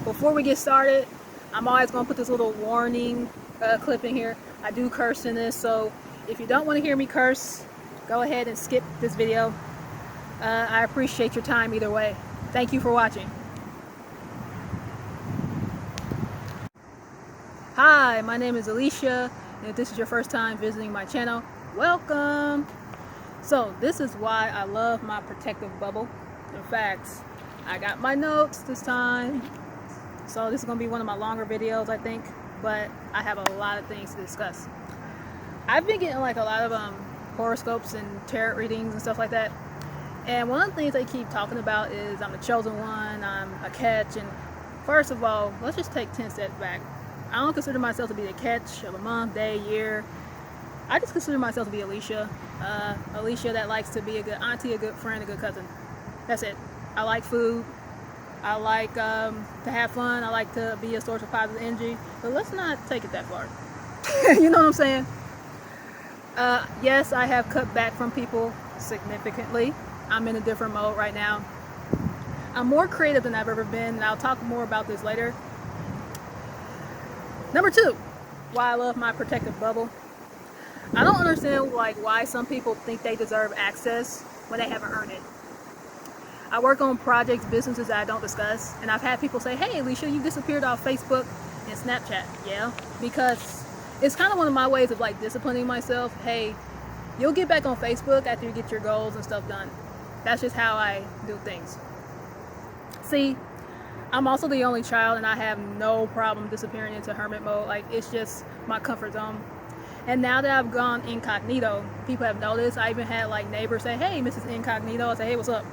Before we get started, I'm always going to put this little warning clip in here. I do curse in this, so if you don't want to hear me curse, go ahead and skip this video. I appreciate your time either way. Thank you for watching. Hi, my name is Alicia, and if this is your first time visiting my channel, welcome. So this is why I love my protective bubble. In fact, I got my notes this time. So this is going to be one of my longer videos, I think, but I have a lot of things to discuss. I've been getting like a lot of horoscopes and tarot readings and stuff like that. And one of the things they keep talking about is I'm the chosen one, I'm a catch. And first of all, let's just take 10 steps back. I don't consider myself to be the catch of a month, day, year. I just consider myself to be Alicia. Alicia that likes to be a good auntie, a good friend, a good cousin. That's it. I like food. I like to have fun. I like to be a source of positive energy. But let's not take it that far. You know what I'm saying? Yes, I have cut back from people significantly. I'm in a different mode right now. I'm more creative than I've ever been, and I'll talk more about this later. Number 2, why I love my protective bubble. I don't understand why some people think they deserve access when they haven't earned it. I work on projects, businesses that I don't discuss, and I've had people say, hey Alicia, you disappeared off Facebook and Snapchat. Yeah, because it's kind of one of my ways of like disciplining myself. Hey, you'll get back on Facebook after you get your goals and stuff done. That's just how I do things. See, I'm also the only child, and I have no problem disappearing into hermit mode. Like, it's just my comfort zone. And now that I've gone incognito, people have noticed. I even had like neighbors say, hey Mrs. Incognito. I say, hey, what's up?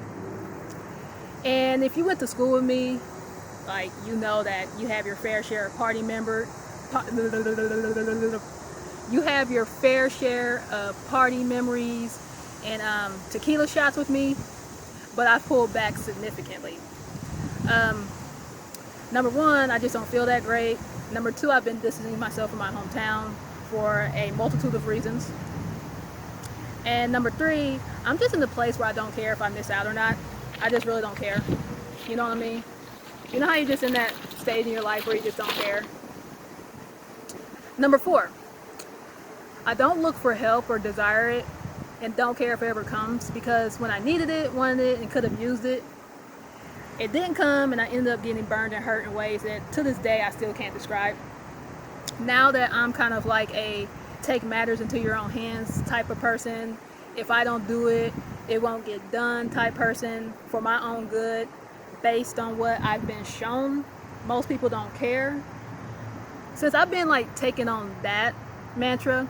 And if you went to school with me, like, you know that you have your fair share of party memories and tequila shots with me, but I pulled back significantly. Number 1, I just don't feel that great. Number 2, I've been distancing myself from my hometown for a multitude of reasons. And number 3, I'm just in the place where I don't care if I miss out or not. I just really don't care. You know what I mean? You know how you're just in that stage in your life where you just don't care? Number 4, I don't look for help or desire it and don't care if it ever comes, because when I needed it, wanted it, and could have used it, it didn't come, and I ended up getting burned and hurt in ways that to this day I still can't describe. Now that I'm kind of like a take matters into your own hands type of person, if I don't do it, it won't get done type person, for my own good, based on what I've been shown, most people don't care. Since I've been like taking on that mantra,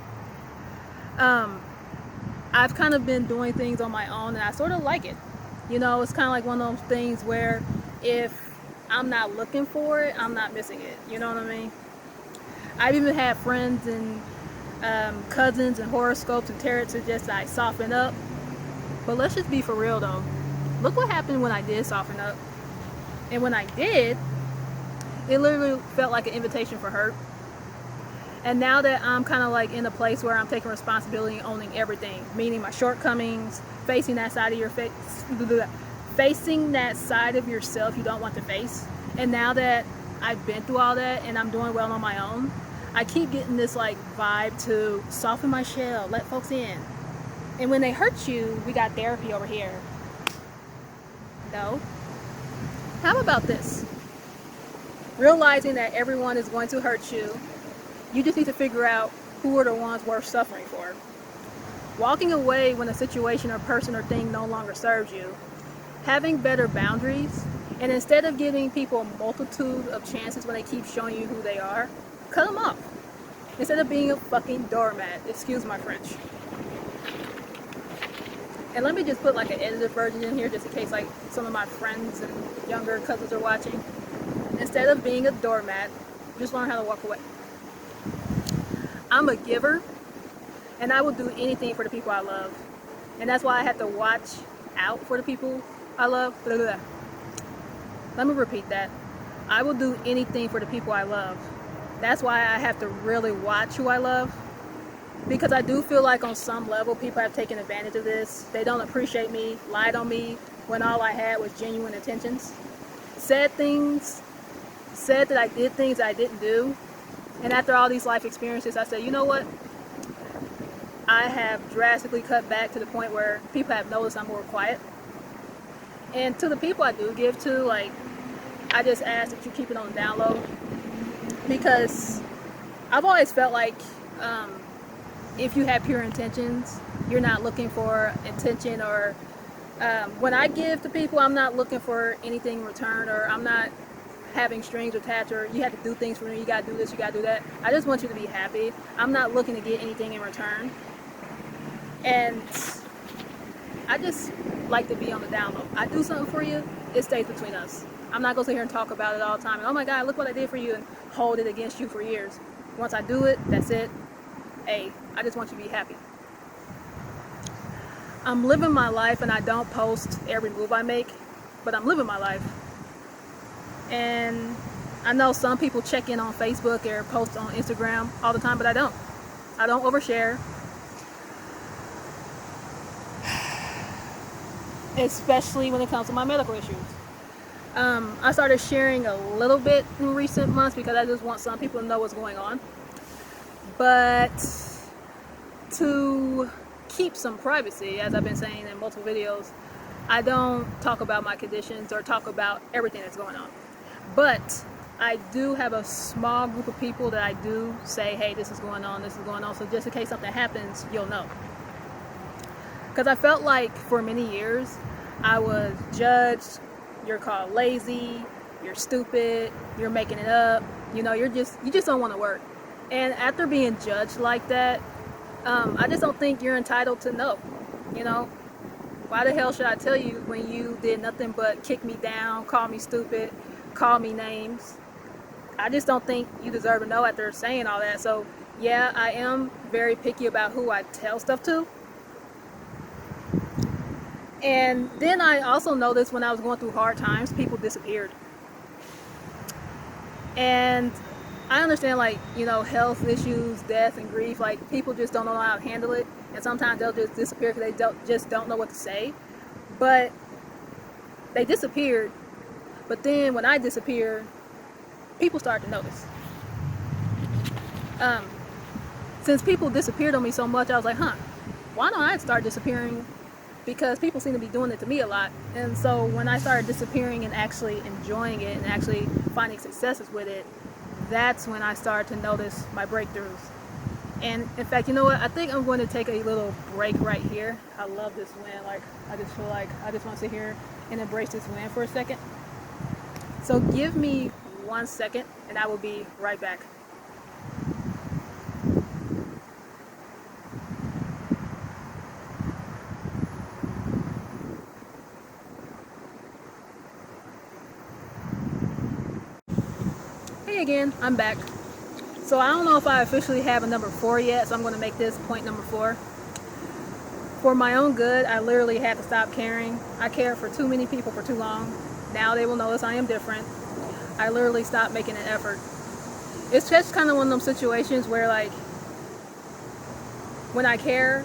I've kind of been doing things on my own, and I sort of like it. You know, it's kind of like one of those things where if I'm not looking for it, I'm not missing it. You know what I mean? I've even had friends and cousins and horoscopes and tarot suggest I soften up. But let's just be for real though. Look what happened when I did soften up. And when I did, it literally felt like an invitation for hurt. And now that I'm kind of like in a place where I'm taking responsibility and owning everything, meaning my shortcomings, facing that side of your face, facing that side of yourself you don't want to face. And now that I've been through all that and I'm doing well on my own, I keep getting this like vibe to soften my shell, let folks in. And when they hurt you, we got therapy over here. No? How about this? Realizing that everyone is going to hurt you, you just need to figure out who are the ones worth suffering for. Walking away when a situation or person or thing no longer serves you. Having better boundaries. And instead of giving people a multitude of chances when they keep showing you who they are, cut them off. Instead of being a fucking doormat. Excuse my French. And let me just put like an edited version in here just in case like some of my friends and younger cousins are watching. Instead of being a doormat, just learn how to walk away. I'm a giver, and I will do anything for the people I love. And that's why I have to watch out for the people I love. Blah, blah, blah. Let me repeat that. I will do anything for the people I love. That's why I have to really watch who I love. Because I do feel like on some level people have taken advantage of this. They don't appreciate me, lied on me when all I had was genuine intentions. Said things said that I did things I didn't do. And after all these life experiences, I said, you know what? I have drastically cut back to the point where people have noticed I'm more quiet. And to the people I do give to, like, I just ask that you keep it on the down low. Because I've always felt like if you have pure intentions, you're not looking for intention, or when I give to people, I'm not looking for anything in return, or I'm not having strings attached, or you have to do things for me, you gotta do this, you gotta do that. I just want you to be happy. I'm not looking to get anything in return. And I just like to be on the down low. I do something for you, it stays between us. I'm not gonna sit here and talk about it all the time and, oh my God, look what I did for you, and hold it against you for years. Once I do it, that's it. Hey, I just want you to be happy. I'm living my life, and I don't post every move I make, but I'm living my life. And I know some people check in on Facebook or post on Instagram all the time, but I don't. I don't overshare. Especially when it comes to my medical issues. I started sharing a little bit in recent months because I just want some people to know what's going on. But to keep some privacy, as I've been saying in multiple videos, I don't talk about my conditions or talk about everything that's going on. But I do have a small group of people that I do say, hey, this is going on, this is going on. So just in case something happens, you'll know. Because I felt like for many years, I was judged. You're called lazy, you're stupid, you're making it up. You know, you just don't want to work. And after being judged like that, I just don't think you're entitled to know. You know, why the hell should I tell you when you did nothing but kick me down, call me stupid, call me names? I just don't think you deserve to know after saying all that. So yeah, I am very picky about who I tell stuff to. And then I also noticed when I was going through hard times, people disappeared. And I understand, like, you know, health issues, death and grief, like, people just don't know how to handle it. And sometimes they'll just disappear because they don't know what to say. But they disappeared. But then when I disappeared, people started to notice. Since people disappeared on me so much, I was like, why don't I start disappearing? Because people seem to be doing it to me a lot. And so when I started disappearing and actually enjoying it and actually finding successes with it, that's when I started to notice my breakthroughs. And in fact, you know what? I think I'm going to take a little break right here. I love this wind. Like, I just feel like I just want to sit here and embrace this wind for a second. So give me 1 second and I will be right back. Hey again, I'm back. So I don't know if I officially have a number 4 yet, so I'm going to make this point number 4. For my own good, I literally had to stop caring. I cared for too many people for too long. Now they will notice I am different. I literally stopped making an effort. It's just kind of one of those situations where, like, when I care,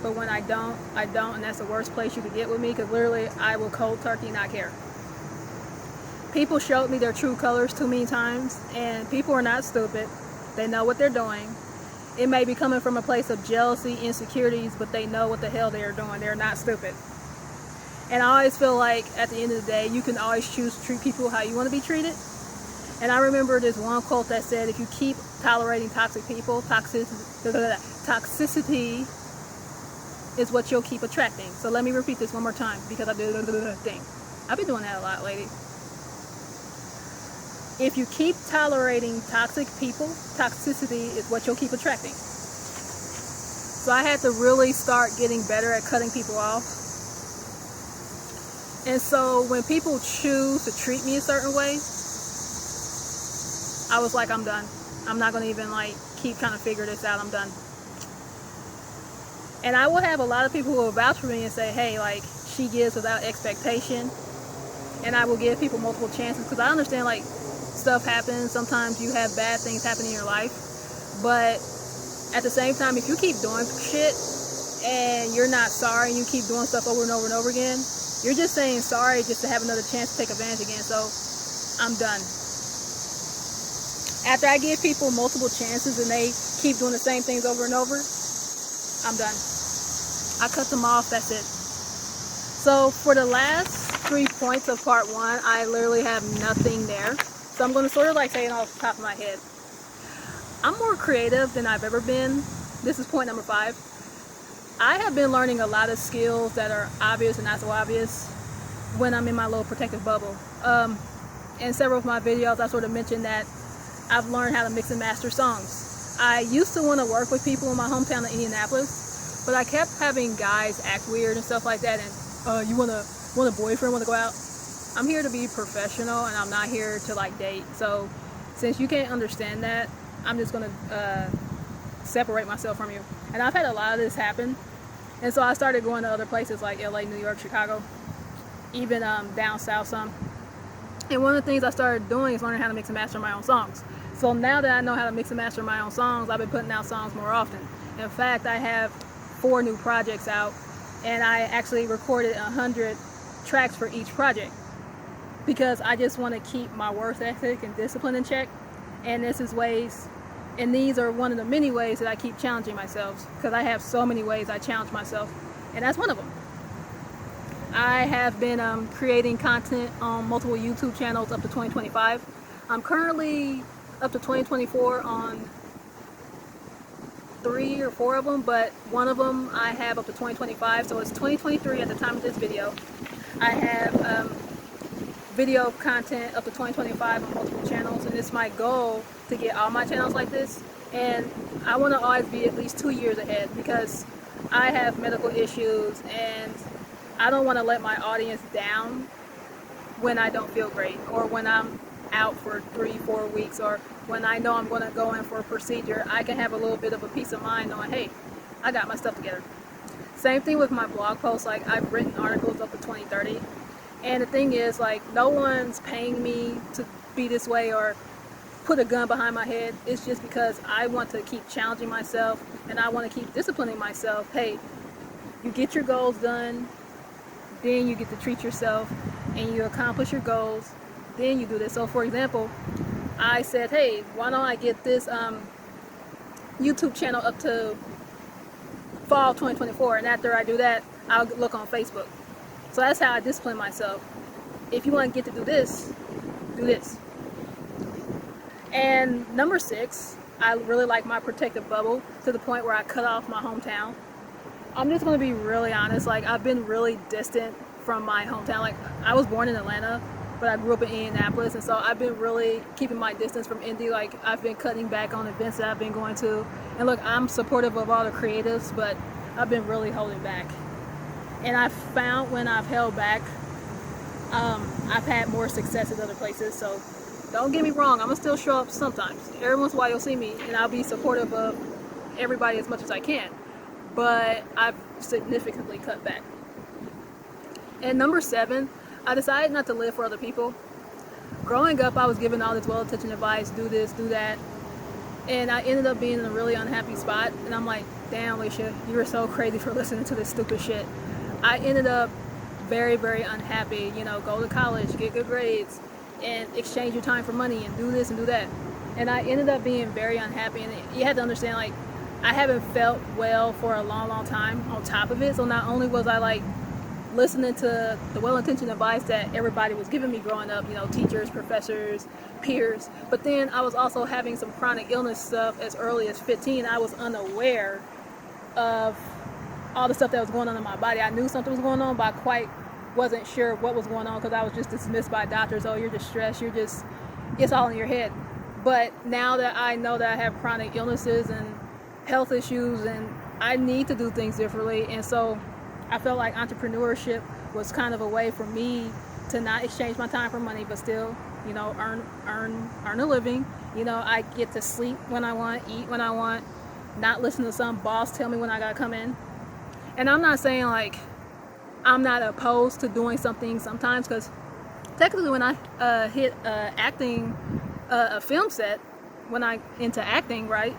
but when I don't, and that's the worst place you could get with me, because literally I will cold turkey not care. People showed me their true colors too many times, and people are not stupid. They know what they're doing. It may be coming from a place of jealousy, insecurities, but they know what the hell they are doing. They're not stupid. And I always feel like at the end of the day, you can always choose to treat people how you want to be treated. And I remember this one quote that said, if you keep tolerating toxic people, toxicity is what you'll keep attracting. So let me repeat this one more time because I do the thing. I've been doing that a lot lately. If you keep tolerating toxic people, toxicity is what you'll keep attracting. So I had to really start getting better at cutting people off. And so when people choose to treat me a certain way, I was like, I'm done. I'm not going to even like keep trying to figure this out. I'm done. And I will have a lot of people who will vouch for me and say, hey, like, she gives without expectation. And I will give people multiple chances because I understand, like, stuff happens. Sometimes you have bad things happen in your life. But at the same time, if you keep doing shit and you're not sorry and you keep doing stuff over and over and over again, you're just saying sorry just to have another chance to take advantage again. So I'm done. After I give people multiple chances and they keep doing the same things over and over, I'm done. I cut them off, that's it. So for the last 3 points of part 1, I literally have nothing there. So I'm going to sort of like say it off the top of my head. I'm more creative than I've ever been. This is point number 5. I have been learning a lot of skills that are obvious and not so obvious when I'm in my little protective bubble. In several of my videos, I sort of mentioned that I've learned how to mix and master songs. I used to want to work with people in my hometown of Indianapolis, but I kept having guys act weird and stuff like that. And you want a boyfriend, want to go out? I'm here to be professional, and I'm not here to like date. So since you can't understand that, I'm just gonna separate myself from you. And I've had a lot of this happen, and so I started going to other places like LA, New York, Chicago, even down south some. And one of the things I started doing is learning how to mix and master my own songs. So now that I know how to mix and master my own songs, I've been putting out songs more often. In fact, I have 4 new projects out, and I actually recorded 100 tracks for each project because I just want to keep my work ethic and discipline in check. And these are one of the many ways that I keep challenging myself, because I have so many ways I challenge myself, and that's one of them. I have been creating content on multiple YouTube channels up to 2025. I'm currently up to 2024 on 3 or 4 of them, but one of them I have up to 2025, so it's 2023 at the time of this video. I have video content up to 2025 on multiple channels, and it's my goal to get all my channels like this. And I want to always be at least 2 years ahead, because I have medical issues and I don't want to let my audience down when I don't feel great, or when I'm out for 3-4 weeks, or when I know I'm going to go in for a procedure. I can have a little bit of a peace of mind knowing, hey, I got my stuff together. Same thing with my blog posts. Like, I've written articles up to 2030, and the thing is, like, no one's paying me to be this way or put a gun behind my head. It's just because I want to keep challenging myself, and I want to keep disciplining myself. Hey, you get your goals done, then you get to treat yourself, and you accomplish your goals, then you do this. So for example, I said, hey, why don't I get this YouTube channel up to fall 2024, and after I do that, I'll look on Facebook. So that's how I discipline myself. If you want to get to do this, do this. And number 6, I really like my protective bubble to the point where I cut off my hometown. I'm just going to be really honest. Like, I've been really distant from my hometown. Like, I was born in Atlanta, but I grew up in Indianapolis, and so I've been really keeping my distance from Indy. Like, I've been cutting back on events that I've been going to. And look, I'm supportive of all the creatives, but I've been really holding back. And I've found when I've held back, I've had more success in other places. So don't get me wrong, I'm gonna still show up sometimes. Every once in a while you'll see me, and I'll be supportive of everybody as much as I can. But I've significantly cut back. And number 7, I decided not to live for other people. Growing up, I was given all this well-intentioned advice, do this, do that. And I ended up being in a really unhappy spot. And I'm like, damn, Alicia, you were so crazy for listening to this stupid shit. I ended up very, very unhappy. You know, go to college, get good grades, and exchange your time for money, and do this and do that. And I ended up being very unhappy. And you had to understand, like, I haven't felt well for a long, long time on top of it. So not only was I like listening to the well-intentioned advice that everybody was giving me growing up, you know, teachers, professors, peers, but then I was also having some chronic illness stuff as early as 15. I was unaware of all the stuff that was going on in my body. I knew something was going on, but I quite wasn't sure what was going on, because I was just dismissed by doctors. Oh, you're just stressed, it's all in your head. But now that I know that I have chronic illnesses and health issues, and I need to do things differently, and so I felt like entrepreneurship was kind of a way for me to not exchange my time for money, but still, you know, earn a living. You know, I get to sleep when I want, eat when I want, not listen to some boss tell me when I gotta come in. And I'm not saying like I'm not opposed to doing something sometimes, because technically when I hit acting, a film set, when I into acting, right,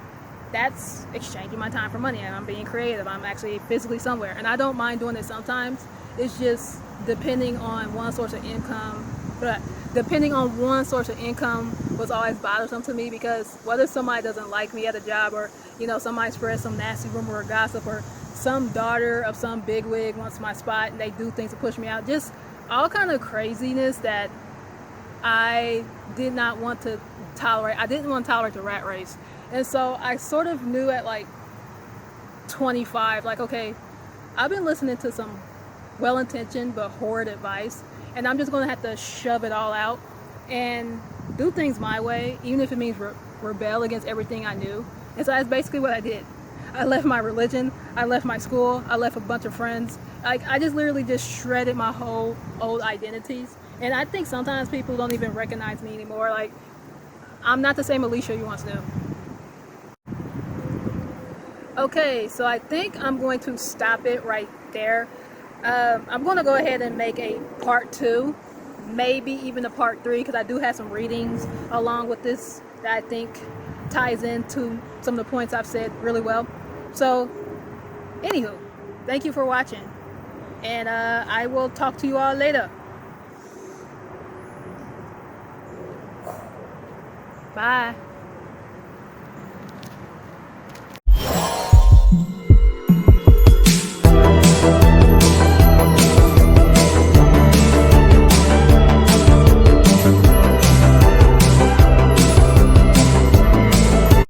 that's exchanging my time for money, and I'm being creative. I'm actually physically somewhere, and I don't mind doing it sometimes. It's just depending on one source of income But depending on one source of income was always bothersome to me, because whether somebody doesn't like me at a job, or somebody spreads some nasty rumor or gossip, or some daughter of some bigwig wants my spot and they do things to push me out, just all kind of craziness that I did not want to tolerate. I didn't want to tolerate the rat race. And so I sort of knew at like 25, like, okay, I've been listening to some well-intentioned but horrid advice, and I'm just going to have to shove it all out and do things my way, even if it means rebel against everything I knew. And so that's basically what I did. I left my religion, I left my school, I left a bunch of friends. I just literally just shredded my whole old identities. And I think sometimes people don't even recognize me anymore. Like, I'm not the same Alicia you once knew. Okay, so I think I'm going to stop it right there. I'm going to go ahead and make a part 2, maybe even a part 3, because I do have some readings along with this that I think ties into some of the points I've said really well. So, anywho, thank you for watching, and I will talk to you all later. Bye.